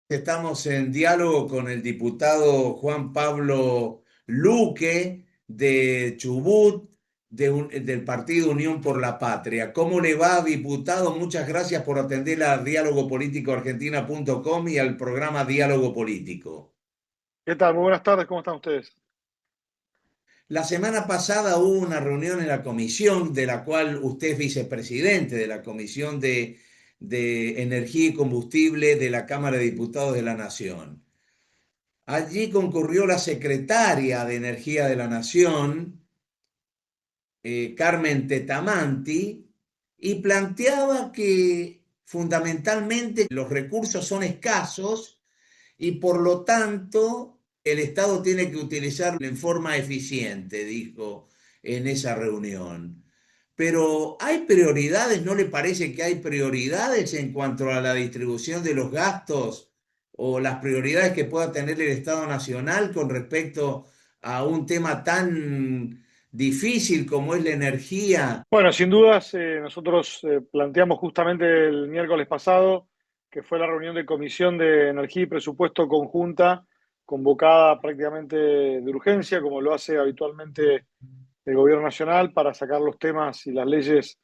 Estamos en diálogo con el diputado Juan Pablo Luque de Chubut, del Partido Unión por la Patria. ¿Cómo le va, diputado? Muchas gracias por atender a dialogopolíticoargentina.com y al programa Diálogo Político. ¿Qué tal? Muy buenas tardes, ¿cómo están ustedes? La semana pasada hubo una reunión en la comisión de la cual usted es vicepresidente de la Comisión de Energía y Combustible de la Cámara de Diputados de la Nación. Allí concurrió la secretaria de Energía de la Nación, Carmen Tetamanti, y planteaba que fundamentalmente los recursos son escasos y por lo tanto el Estado tiene que utilizarlo en forma eficiente, dijo en esa reunión. Pero hay prioridades, ¿no le parece que hay prioridades en cuanto a la distribución de los gastos o las prioridades que pueda tener el Estado Nacional con respecto a un tema tan difícil como es la energía? Bueno, sin dudas, nosotros planteamos justamente el miércoles pasado, que fue la reunión de Comisión de Energía y Presupuesto conjunta, convocada prácticamente de urgencia, como lo hace habitualmente el Gobierno Nacional, para sacar los temas y las leyes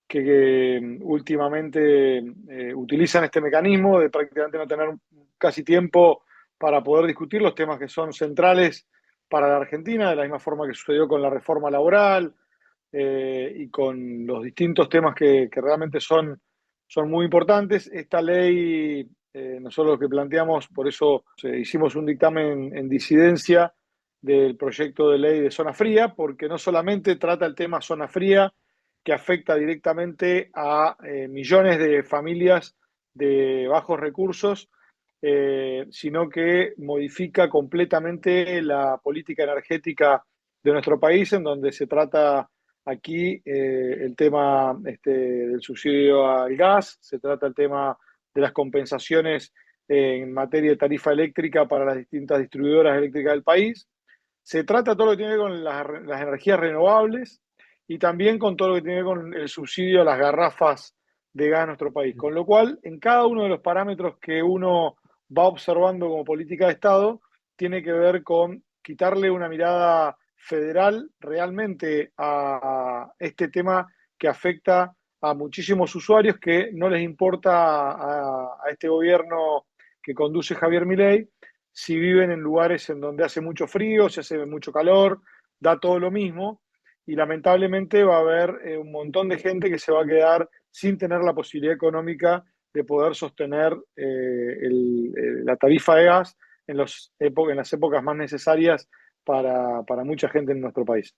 que últimamente utilizan este mecanismo de prácticamente no tener casi tiempo para poder discutir los temas que son centrales para la Argentina, de la misma forma que sucedió con la reforma laboral y con los distintos temas que realmente son muy importantes. Esta ley, nosotros lo que planteamos, por eso hicimos un dictamen en disidencia del proyecto de ley de zona fría, porque no solamente trata el tema zona fría, que afecta directamente a millones de familias de bajos recursos, sino que modifica completamente la política energética de nuestro país, en donde se trata aquí el tema del subsidio al gas, se trata el tema de las compensaciones en materia de tarifa eléctrica para las distintas distribuidoras eléctricas del país, se trata todo lo que tiene que ver con las energías renovables y también con todo lo que tiene que ver con el subsidio a las garrafas de gas en nuestro país. Con lo cual, en cada uno de los parámetros que uno va observando como política de Estado, tiene que ver con quitarle una mirada federal realmente a este tema que afecta a muchísimos usuarios que no les importa a este gobierno que conduce Javier Milei si viven en lugares en donde hace mucho frío, se hace mucho calor, da todo lo mismo y lamentablemente va a haber un montón de gente que se va a quedar sin tener la posibilidad económica de poder sostener la tarifa de gas en las épocas más necesarias para mucha gente en nuestro país.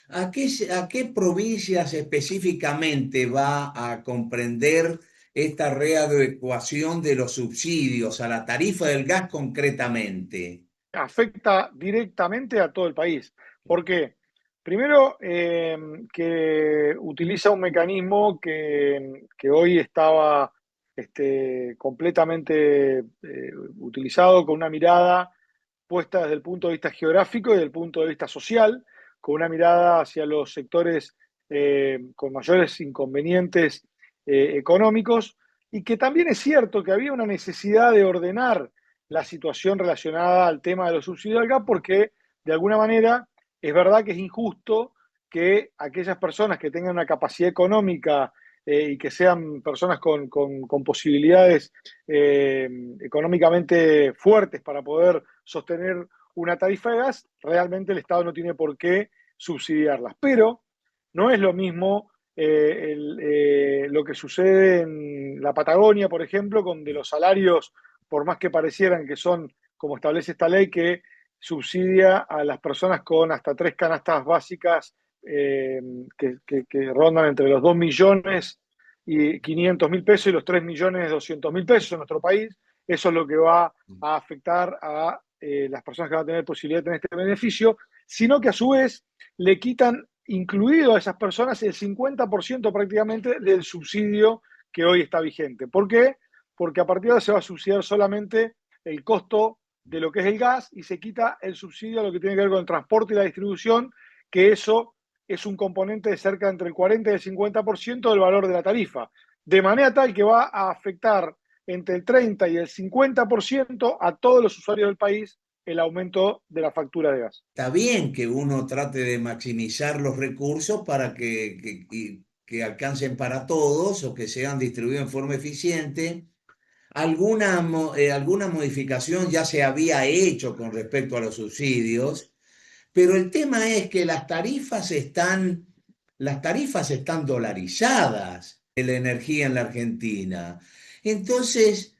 ¿A qué provincias específicamente va a comprender esta readecuación de los subsidios a la tarifa del gas concretamente? Afecta directamente a todo el país. ¿Por qué? Primero, que utiliza un mecanismo que hoy estaba completamente utilizado con una mirada puesta desde el punto de vista geográfico y desde el punto de vista social, con una mirada hacia los sectores con mayores inconvenientes económicos, y que también es cierto que había una necesidad de ordenar la situación relacionada al tema de los subsidios al gas, porque de alguna manera es verdad que es injusto que aquellas personas que tengan una capacidad económica y que sean personas con posibilidades económicamente fuertes para poder sostener una tarifa de gas, realmente el Estado no tiene por qué subsidiarlas. Pero no es lo mismo lo que sucede en la Patagonia, por ejemplo, donde los salarios, por más que parecieran que son, como establece esta ley, que subsidia a las personas con hasta tres canastas básicas que rondan entre los 2.500.000 pesos y los 3.200.000 pesos en nuestro país. Eso es lo que va a afectar a las personas que van a tener posibilidad de tener este beneficio, sino que a su vez le quitan incluido a esas personas el 50% prácticamente del subsidio que hoy está vigente. ¿Por qué? Porque a partir de ahora se va a subsidiar solamente el costo de lo que es el gas y se quita el subsidio a lo que tiene que ver con el transporte y la distribución, que eso es un componente de cerca entre el 40 y el 50% del valor de la tarifa. De manera tal que va a afectar entre el 30 y el 50% a todos los usuarios del país el aumento de la factura de gas. Está bien que uno trate de maximizar los recursos para que alcancen para todos o que sean distribuidos en forma eficiente. Alguna modificación ya se había hecho con respecto a los subsidios, pero el tema es que las tarifas están dolarizadas de la energía en la Argentina. Entonces,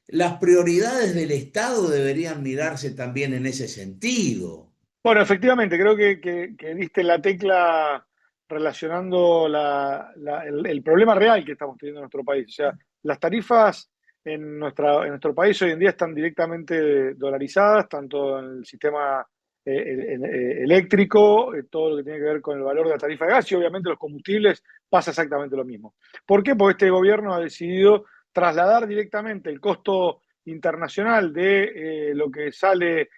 las prioridades del Estado deberían mirarse también en ese sentido. Bueno, efectivamente, creo que diste la tecla relacionando el problema real que estamos teniendo en nuestro país. O sea, las tarifas en nuestro país hoy en día están directamente dolarizadas, tanto en el sistema eléctrico, todo lo que tiene que ver con el valor de la tarifa de gas y obviamente los combustibles pasa exactamente lo mismo. ¿Por qué? Porque este gobierno ha decidido trasladar directamente el costo internacional de lo que sale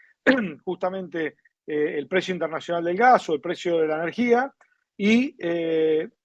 justamente el precio internacional del gas o el precio de la energía y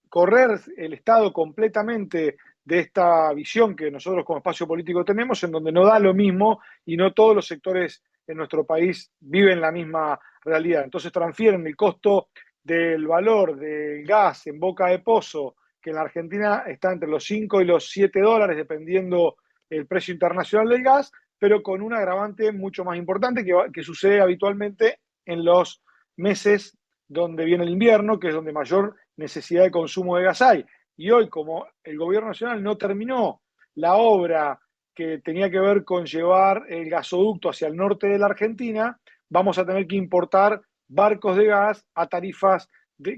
correr el Estado completamente de esta visión que nosotros como espacio político tenemos, en donde no da lo mismo y no todos los sectores en nuestro país viven la misma realidad. Entonces transfieren el costo del valor del gas en boca de pozo, que en la Argentina está entre los 5 y los $7, dependiendo el precio internacional del gas, pero con un agravante mucho más importante que sucede habitualmente en los meses donde viene el invierno, que es donde mayor necesidad de consumo de gas hay. Y hoy, como el gobierno nacional no terminó la obra que tenía que ver con llevar el gasoducto hacia el norte de la Argentina, vamos a tener que importar barcos de gas a tarifas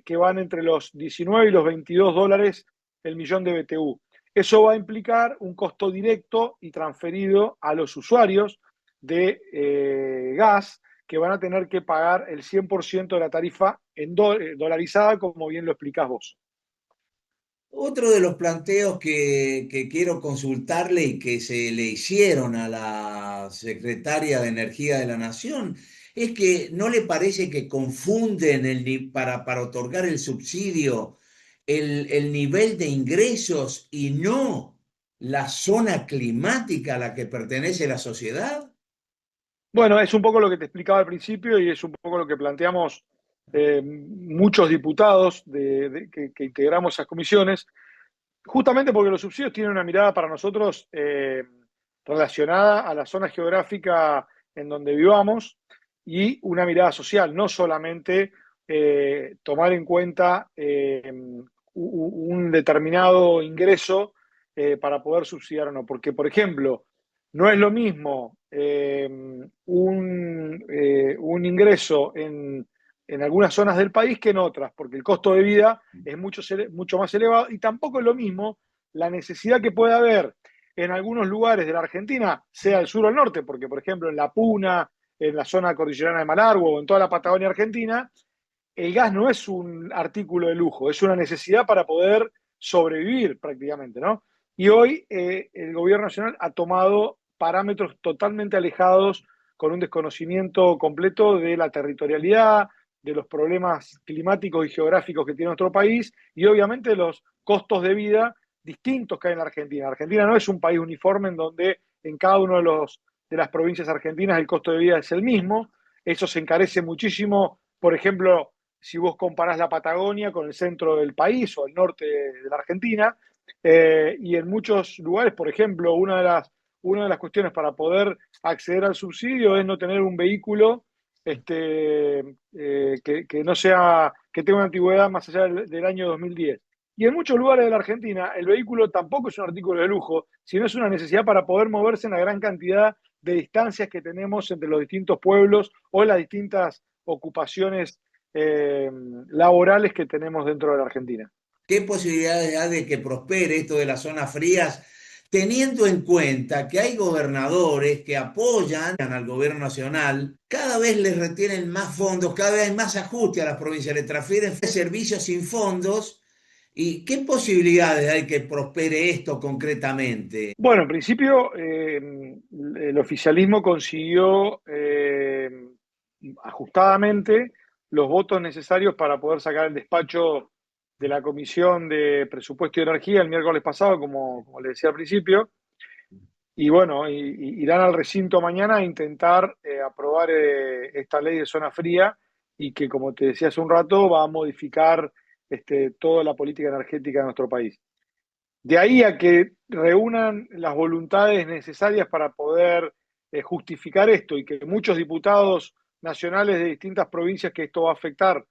que van entre los 19 y los $22 el millón de BTU. Eso va a implicar un costo directo y transferido a los usuarios de gas que van a tener que pagar el 100% de la tarifa en dolarizada, como bien lo explicás vos. Otro de los planteos que quiero consultarle y que se le hicieron a la secretaria de Energía de la Nación es que no le parece que confunden para otorgar el subsidio el nivel de ingresos y no la zona climática a la que pertenece la sociedad. Bueno, es un poco lo que te explicaba al principio y es un poco lo que planteamos muchos diputados que integramos esas comisiones, justamente porque los subsidios tienen una mirada para nosotros relacionada a la zona geográfica en donde vivamos y una mirada social, no solamente tomar en cuenta un determinado ingreso para poder subsidiar o no. Porque, por ejemplo, no es lo mismo un ingreso en algunas zonas del país que en otras, porque el costo de vida es mucho más elevado y tampoco es lo mismo la necesidad que puede haber en algunos lugares de la Argentina, sea el sur o el norte, porque por ejemplo en La Puna, en la zona cordillerana de Malargüe o en toda la Patagonia Argentina, el gas no es un artículo de lujo, es una necesidad para poder sobrevivir prácticamente, ¿no? Y hoy el gobierno nacional ha tomado parámetros totalmente alejados con un desconocimiento completo de la territorialidad, de los problemas climáticos y geográficos que tiene nuestro país y obviamente los costos de vida distintos que hay en la Argentina. La Argentina no es un país uniforme en donde en cada uno de las provincias argentinas el costo de vida es el mismo. Eso se encarece muchísimo, por ejemplo, si vos comparás la Patagonia con el centro del país o el norte de la Argentina, y en muchos lugares, por ejemplo, una de las cuestiones para poder acceder al subsidio es no tener un vehículo que no sea, que tenga una antigüedad más allá del año 2010. Y en muchos lugares de la Argentina el vehículo tampoco es un artículo de lujo, sino es una necesidad para poder moverse en la gran cantidad de distancias que tenemos entre los distintos pueblos o las distintas ocupaciones laborales que tenemos dentro de la Argentina. ¿Qué posibilidades hay de que prospere esto de las zonas frías, teniendo en cuenta que hay gobernadores que apoyan al gobierno nacional, cada vez les retienen más fondos, cada vez hay más ajuste a las provincias, le transfieren servicios sin fondos? ¿Y qué posibilidades hay que prospere esto concretamente? Bueno, en principio el oficialismo consiguió ajustadamente los votos necesarios para poder sacar el despacho de la Comisión de Presupuesto y Energía el miércoles pasado, como le decía al principio, y bueno, irán al recinto mañana a intentar aprobar esta ley de zona fría y que, como te decía hace un rato, va a modificar toda la política energética de nuestro país. De ahí a que reúnan las voluntades necesarias para poder justificar esto y que muchos diputados nacionales de distintas provincias que esto va a afectar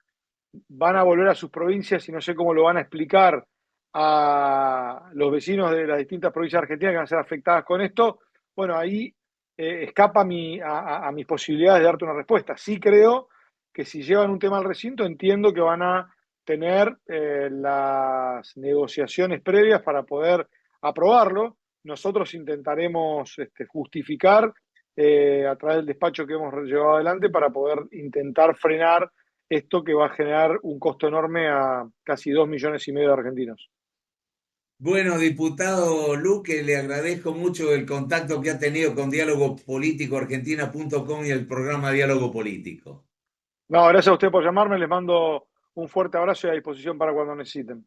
van a volver a sus provincias y no sé cómo lo van a explicar a los vecinos de las distintas provincias argentinas que van a ser afectadas con esto. Bueno, ahí escapa a mis posibilidades de darte una respuesta. Sí creo que si llevan un tema al recinto, entiendo que van a tener las negociaciones previas para poder aprobarlo. Nosotros intentaremos justificar a través del despacho que hemos llevado adelante para poder intentar frenar esto que va a generar un costo enorme a casi 2,5 millones de argentinos. Bueno, diputado Luque, le agradezco mucho el contacto que ha tenido con Diálogo Político Argentina.com y el programa Diálogo Político. No, gracias a usted por llamarme, les mando un fuerte abrazo y a disposición para cuando necesiten.